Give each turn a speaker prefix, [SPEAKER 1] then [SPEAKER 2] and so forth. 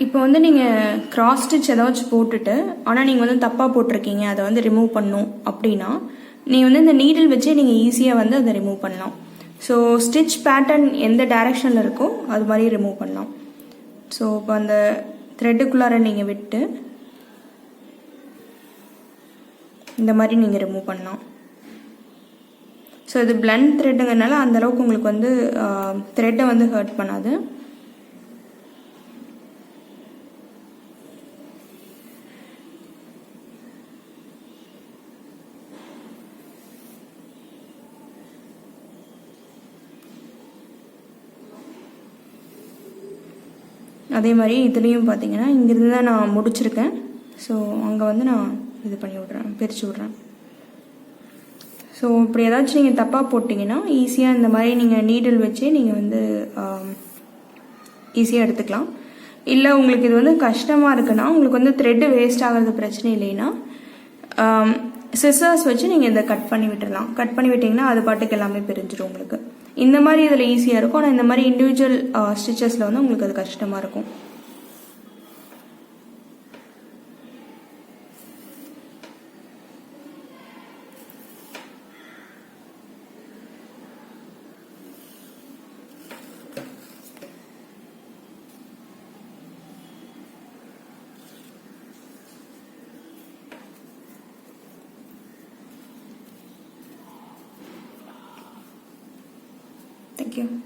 [SPEAKER 1] இப்போ வந்து நீங்கள் கிராஸ் ஸ்டிச் ஏதாச்சும் போட்டுட்டு ஆனால் நீங்கள் வந்து தப்பாக போட்டிருக்கீங்க, அதை வந்து ரிமூவ் பண்ணும் அப்படின்னா நீங்கள் வந்து இந்த நீடில் வச்சே நீங்கள் ஈஸியாக வந்து அதை ரிமூவ் பண்ணலாம். ஸோ ஸ்டிச் பேட்டர்ன் எந்த டைரக்ஷனில் இருக்கோ அது மாதிரி ரிமூவ் பண்ணலாம். ஸோ இப்போ அந்த த்ரெட்டுக்குள்ளார நீங்கள் விட்டு இந்த மாதிரி நீங்கள் ரிமூவ் பண்ணலாம். ஸோ இது பிளண்ட் த்ரெட்டுங்கிறதுனால அந்தளவுக்கு உங்களுக்கு வந்து த்ரெட்டை வந்து ஹர்ட் பண்ணாது. அதே மாதிரி இதுலேயும் பார்த்தீங்கன்னா இங்கேருந்து தான் நான் முடிச்சிருக்கேன். ஸோ அங்கே வந்து நான் இது பண்ணி விட்றேன், பிரித்து விட்றேன். ஸோ இப்படி ஏதாச்சும் நீங்கள் தப்பாக போட்டிங்கன்னா ஈஸியாக இந்த மாதிரி நீங்கள் நீடில் வச்சே நீங்கள் வந்து ஈஸியாக எடுத்துக்கலாம். இல்லை உங்களுக்கு இது வந்து கஷ்டமாக இருக்குன்னா, உங்களுக்கு வந்து த்ரெட்டு வேஸ்ட் ஆகிறது பிரச்சனை இல்லைன்னா சிசர்ஸ் வச்சு நீங்கள் இதை கட் பண்ணி விட்டுடலாம். கட் பண்ணி விட்டிங்கன்னா அது பாட்டுக்கு எல்லாமே பிரிஞ்சிடும் உங்களுக்கு. இந்த மாதிரி இதில் ஈஸியாக இருக்கும். ஆனால் இந்த மாதிரி இண்டிவிஜுவல் ஸ்டிச்சஸில் வந்து உங்களுக்கு அது கஷ்டமாக இருக்கும். Thank you.